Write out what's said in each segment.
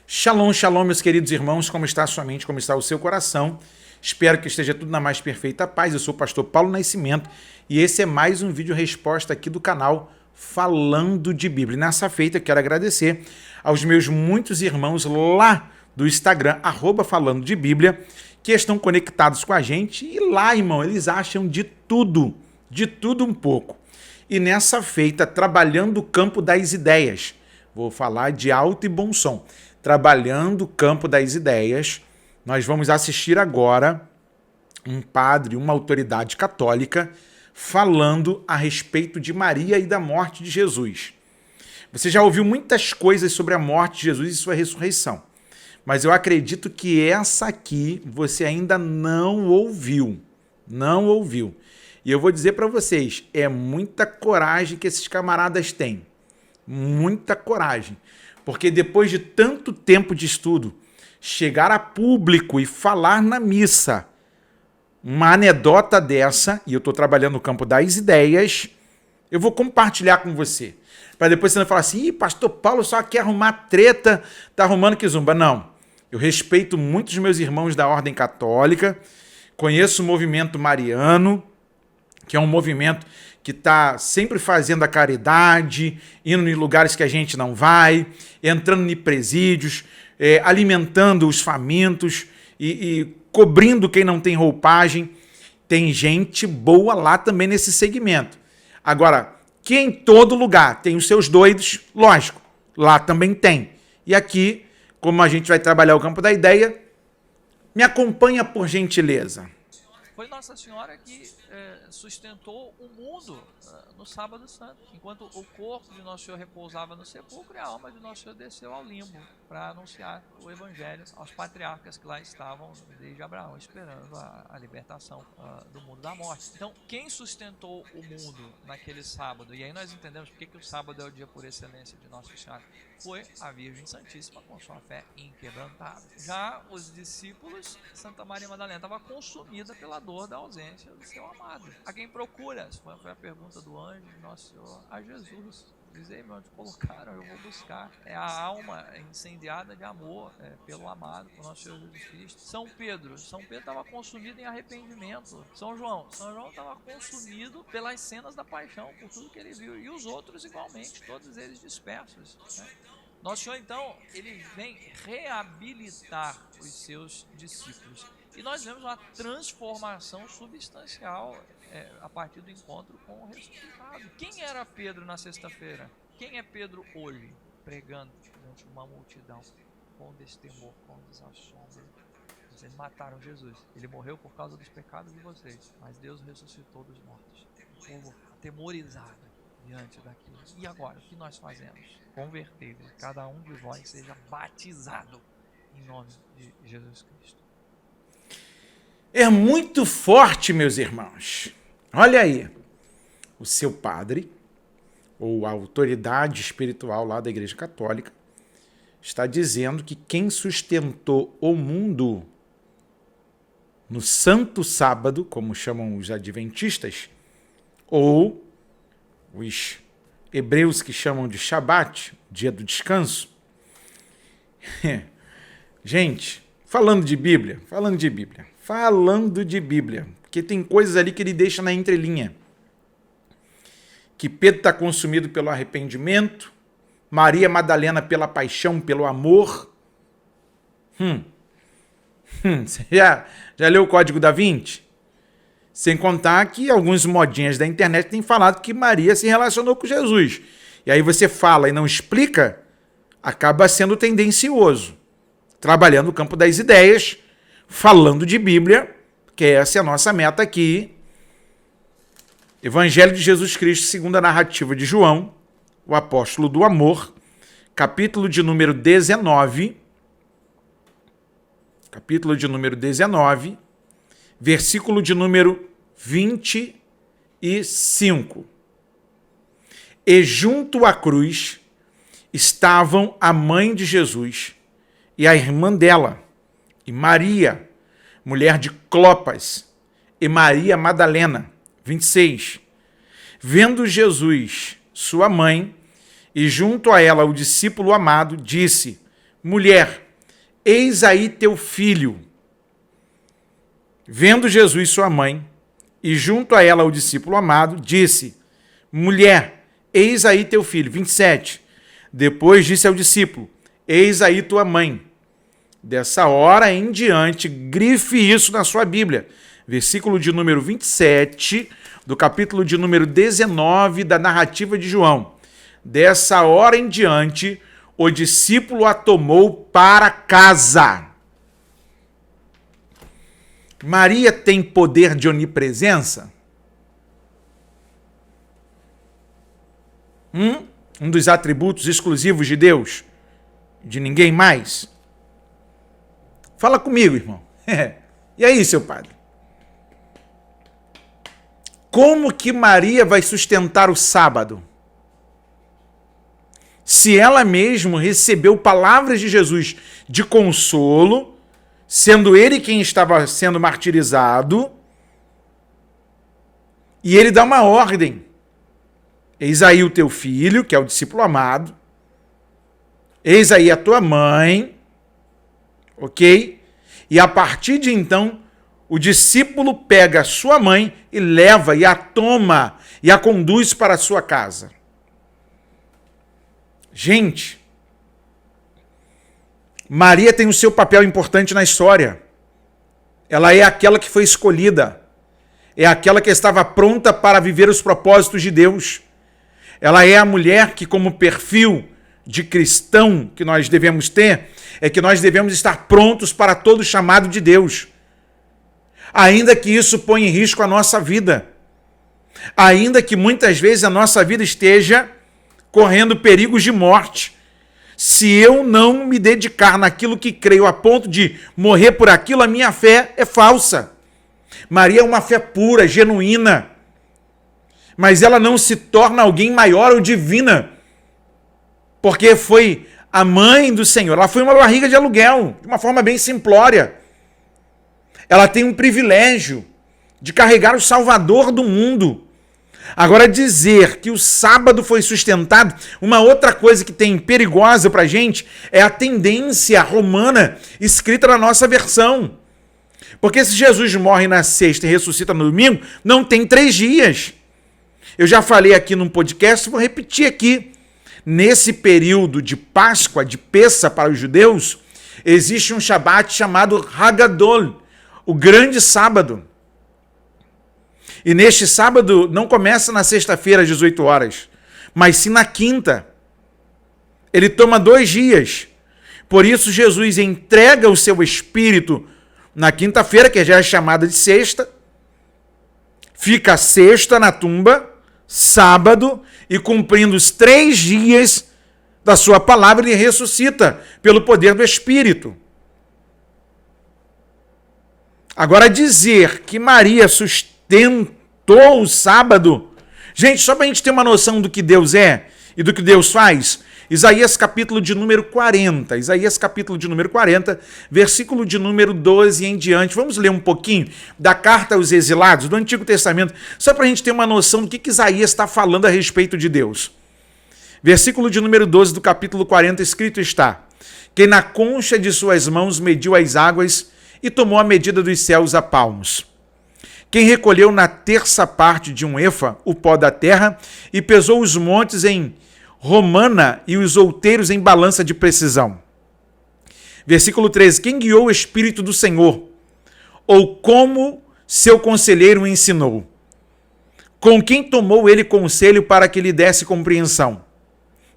Shalom, shalom, meus queridos irmãos, como está a sua mente, como está o seu coração? Espero que esteja tudo na mais perfeita paz. Eu sou o pastor Paulo Nascimento e esse é mais um vídeo resposta aqui do canal Falando de Bíblia. E nessa feita, eu quero agradecer aos meus muitos irmãos lá do Instagram, @Falando de Bíblia, que estão conectados com a gente e lá, irmão, eles acham de tudo um pouco. E nessa feita, trabalhando o campo das ideias, vou falar de alto e bom som. Trabalhando o campo das ideias, nós vamos assistir agora um padre, uma autoridade católica, falando a respeito de Maria e da morte de Jesus. Você já ouviu muitas coisas sobre a morte de Jesus e sua ressurreição, mas eu acredito que essa aqui você ainda não ouviu. Não ouviu. E eu vou dizer para vocês, é muita coragem que esses camaradas têm. Muita coragem. Porque depois de tanto tempo de estudo, chegar a público e falar na missa uma anedota dessa, e eu estou trabalhando no campo das ideias, eu vou compartilhar com você. Para depois você não falar assim, pastor Paulo só quer arrumar treta, tá arrumando que zumba. Não. Eu respeito muito os meus irmãos da ordem católica, conheço o movimento mariano, que é um movimento que está sempre fazendo a caridade, indo em lugares que a gente não vai, entrando em presídios, alimentando os famintos e cobrindo quem não tem roupagem. Tem gente boa lá também nesse segmento. Agora, que em todo lugar tem os seus doidos, lógico, lá também tem. E aqui, como a gente vai trabalhar o campo da ideia, me acompanha por gentileza. Foi Nossa Senhora que sustentou o mundo no Sábado Santo. Enquanto o corpo de Nosso Senhor repousava no sepulcro, e a alma de Nosso Senhor desceu ao limbo para anunciar o Evangelho aos patriarcas que lá estavam desde Abraão, esperando a libertação do mundo da morte. Então, quem sustentou o mundo naquele sábado, e aí nós entendemos por que o sábado é o dia por excelência de Nossa Senhora, foi a Virgem Santíssima com sua fé inquebrantável. Já os discípulos, Santa Maria Madalena estava consumida pela dor da ausência do seu amado. A quem procura? Foi a pergunta do anjo de Nosso Senhor a Jesus. Dizei, meu, onde colocaram, eu vou buscar. É a alma incendiada de amor pelo amado, por Nosso Senhor Jesus Cristo. São Pedro estava consumido em arrependimento. São João estava consumido pelas cenas da paixão, por tudo que ele viu. E os outros igualmente, todos eles dispersos, né? Nosso Senhor, então, ele vem reabilitar os seus discípulos. E nós vemos uma transformação substancial a partir do encontro com o ressuscitado. Quem era Pedro na sexta-feira? Quem é Pedro hoje? Pregando diante de uma multidão, com destemor, com desassombro. Vocês mataram Jesus. Ele morreu por causa dos pecados de vocês, mas Deus ressuscitou dos mortos. O povo atemorizado diante daquilo. E agora, o que nós fazemos? Convertei-vos, cada um de vós seja batizado em nome de Jesus Cristo. É muito forte, meus irmãos. Olha aí, o seu padre, ou a autoridade espiritual lá da Igreja Católica, está dizendo que quem sustentou o mundo no Santo Sábado, como chamam os adventistas, ou os hebreus que chamam de Shabat, dia do descanso. Gente, falando de Bíblia, porque tem coisas ali que ele deixa na entrelinha. Que Pedro está consumido pelo arrependimento, Maria Madalena pela paixão, pelo amor. Você já leu o Código da Vinci? Sem contar que alguns modinhas da internet têm falado que Maria se relacionou com Jesus. E aí você fala e não explica, acaba sendo tendencioso. Trabalhando no campo das ideias, falando de Bíblia, que essa é a nossa meta aqui. Evangelho de Jesus Cristo, segundo a narrativa de João, o apóstolo do amor, capítulo de número 19, versículo de número 25. E junto à cruz estavam a mãe de Jesus e a irmã dela, e Maria, mulher de Clopas, e Maria Madalena. 26. Vendo Jesus, sua mãe, e junto a ela o discípulo amado, disse: mulher, eis aí teu filho. Vendo Jesus sua mãe, e junto a ela o discípulo amado, disse, mulher, eis aí teu filho. 27. Depois disse ao discípulo, eis aí tua mãe. Dessa hora em diante, grife isso na sua Bíblia. Versículo de número 27, do capítulo de número 19 da narrativa de João. Dessa hora em diante, o discípulo a tomou para casa. Maria tem poder de onipresença? Um dos atributos exclusivos de Deus? De ninguém mais? Fala comigo, irmão. E aí, seu padre? Como que Maria vai sustentar o sábado? Se ela mesma recebeu palavras de Jesus de consolo, sendo ele quem estava sendo martirizado, e ele dá uma ordem. Eis aí o teu filho, que é o discípulo amado, eis aí a tua mãe, ok? E a partir de então, o discípulo pega a sua mãe e leva, e a toma, e a conduz para a sua casa. Gente, Maria tem o seu papel importante na história. Ela é aquela que foi escolhida. É aquela que estava pronta para viver os propósitos de Deus. Ela é a mulher que, como perfil de cristão que nós devemos ter, é que nós devemos estar prontos para todo o chamado de Deus. Ainda que isso ponha em risco a nossa vida. Ainda que muitas vezes a nossa vida esteja correndo perigos de morte. Se eu não me dedicar naquilo que creio a ponto de morrer por aquilo, a minha fé é falsa. Maria é uma fé pura, genuína. Mas ela não se torna alguém maior ou divina. Porque foi a mãe do Senhor. Ela foi uma barriga de aluguel, de uma forma bem simplória. Ela tem um privilégio de carregar o Salvador do mundo. Agora, dizer que o sábado foi sustentado, uma outra coisa que tem perigosa para a gente é a tendência romana escrita na nossa versão. Porque se Jesus morre na sexta e ressuscita no domingo, não tem 3 dias. Eu já falei aqui num podcast, vou repetir aqui. Nesse período de Páscoa, de Pêssah para os judeus, existe um Shabat chamado Hagadol, o grande sábado. E neste sábado não começa na sexta-feira às 18 horas, mas sim na quinta. Ele toma 2 dias. Por isso Jesus entrega o seu espírito na quinta-feira, que já é chamada de sexta, fica a sexta na tumba, sábado, e cumprindo os 3 dias da sua palavra, ele ressuscita pelo poder do Espírito. Agora, dizer que Maria sustentou o sábado, gente, só para a gente ter uma noção do que Deus é e do que Deus faz, Isaías capítulo de número 40, versículo de número 12 em diante. Vamos ler um pouquinho da carta aos exilados do Antigo Testamento, só para a gente ter uma noção do que Isaías está falando a respeito de Deus. Versículo de número 12 do capítulo 40, escrito está: que na concha de suas mãos mediu as águas e tomou a medida dos céus a palmos. Quem recolheu na terça parte de um efa o pó da terra e pesou os montes em romana e os outeiros em balança de precisão. Versículo 13. Quem guiou o Espírito do Senhor? Ou como seu conselheiro o ensinou? Com quem tomou ele conselho para que lhe desse compreensão?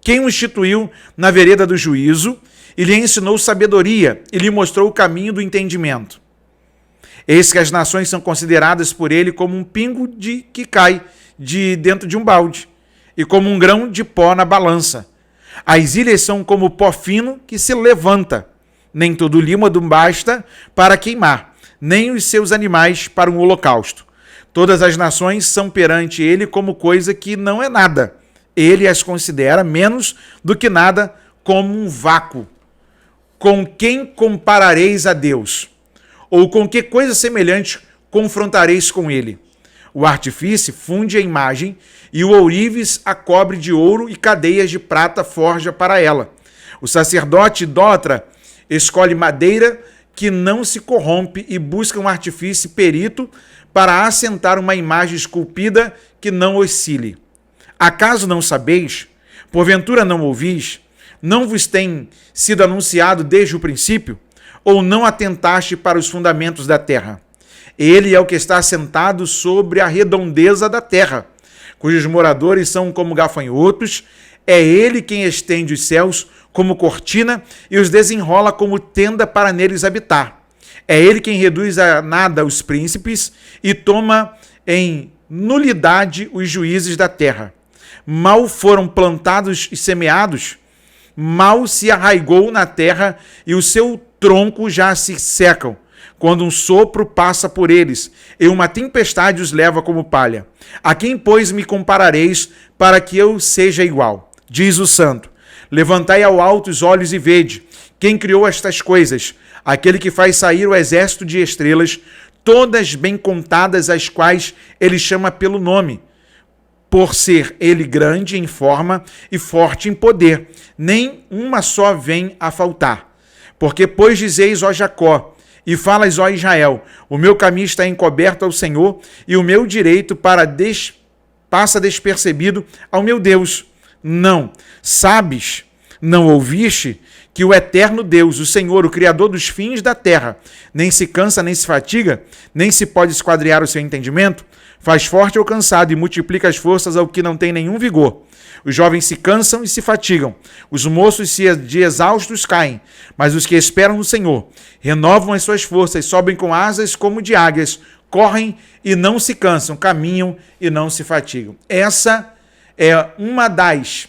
Quem o instituiu na vereda do juízo e lhe ensinou sabedoria e lhe mostrou o caminho do entendimento? Eis que as nações são consideradas por ele como um pingo que cai de dentro de um balde e como um grão de pó na balança. As ilhas são como pó fino que se levanta. Nem todo limo basta para queimar, nem os seus animais para um holocausto. Todas as nações são perante ele como coisa que não é nada. Ele as considera menos do que nada, como um vácuo. Com quem comparareis a Deus? Ou com que coisa semelhante confrontareis com ele? O artífice funde a imagem, e o ourives a cobre de ouro e cadeias de prata forja para ela. O sacerdote idólatra escolhe madeira que não se corrompe e busca um artifício perito para assentar uma imagem esculpida que não oscile. Acaso não sabeis? Porventura não ouvis? Não vos tem sido anunciado desde o princípio? Ou não atentaste para os fundamentos da terra? Ele é o que está assentado sobre a redondeza da terra, cujos moradores são como gafanhotos. É ele quem estende os céus como cortina e os desenrola como tenda para neles habitar. É ele quem reduz a nada os príncipes e toma em nulidade os juízes da terra. Mal foram plantados e semeados, mal se arraigou na terra e o seu tronco já se secam, quando um sopro passa por eles e uma tempestade os leva como palha. A quem, pois, me comparareis para que eu seja igual? Diz o santo. Levantai ao alto os olhos e vede quem criou estas coisas, aquele que faz sair o exército de estrelas, todas bem contadas, as quais ele chama pelo nome, por ser ele grande em forma e forte em poder, nem uma só vem a faltar. Porque, pois, dizeis, ó Jacó, e falas, ó Israel, o meu caminho está encoberto ao Senhor, e o meu direito passa despercebido ao meu Deus. Não, sabes, não ouviste, que o eterno Deus, o Senhor, o Criador dos fins da terra, nem se cansa, nem se fatiga, nem se pode esquadrear o seu entendimento, faz forte ao cansado e multiplica as forças ao que não tem nenhum vigor. Os jovens se cansam e se fatigam, os moços de exaustos caem, mas os que esperam no Senhor renovam as suas forças, sobem com asas como de águias, correm e não se cansam, caminham e não se fatigam. Essa é uma das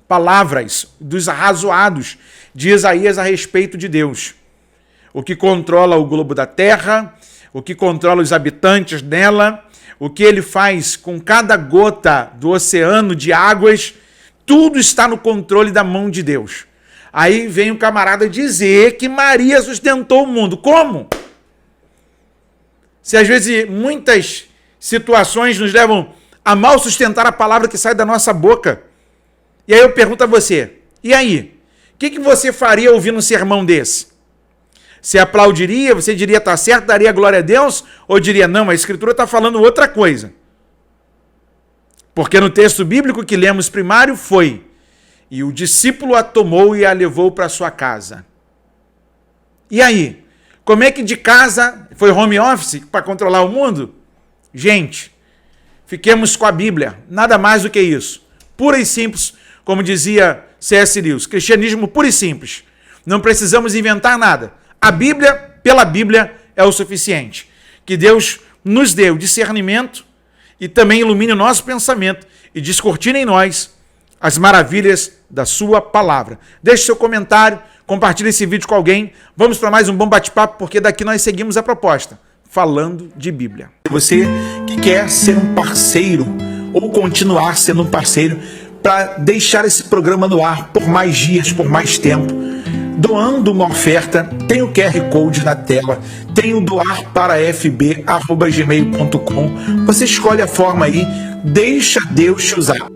palavras dos arrazoados de Isaías a respeito de Deus. O que controla o globo da terra, o que controla os habitantes dela, o que ele faz com cada gota do oceano de águas, tudo está no controle da mão de Deus. Aí vem o camarada dizer que Maria sustentou o mundo. Como? Se às vezes muitas situações nos levam a mal sustentar a palavra que sai da nossa boca. E aí eu pergunto a você, e aí? O que você faria ouvindo um sermão desse? Você aplaudiria? Você diria, tá certo, daria glória a Deus? Ou diria, não, a Escritura está falando outra coisa? Porque no texto bíblico que lemos primário foi, e o discípulo a tomou e a levou para sua casa. E aí? Como é que de casa foi home office para controlar o mundo? Gente, fiquemos com a Bíblia, nada mais do que isso. Pura e simples, como dizia C.S. Lewis, cristianismo puro e simples. Não precisamos inventar nada. A Bíblia, pela Bíblia, é o suficiente. Que Deus nos dê o discernimento e também ilumine o nosso pensamento e descortine em nós as maravilhas da sua palavra. Deixe seu comentário, compartilhe esse vídeo com alguém. Vamos para mais um bom bate-papo, porque daqui nós seguimos a proposta, falando de Bíblia. Você que quer ser um parceiro ou continuar sendo um parceiro para deixar esse programa no ar por mais dias, por mais tempo, doando uma oferta, tem o QR Code na tela, tem o doar para fb@gmail.com. Você escolhe a forma aí, deixa Deus te usar.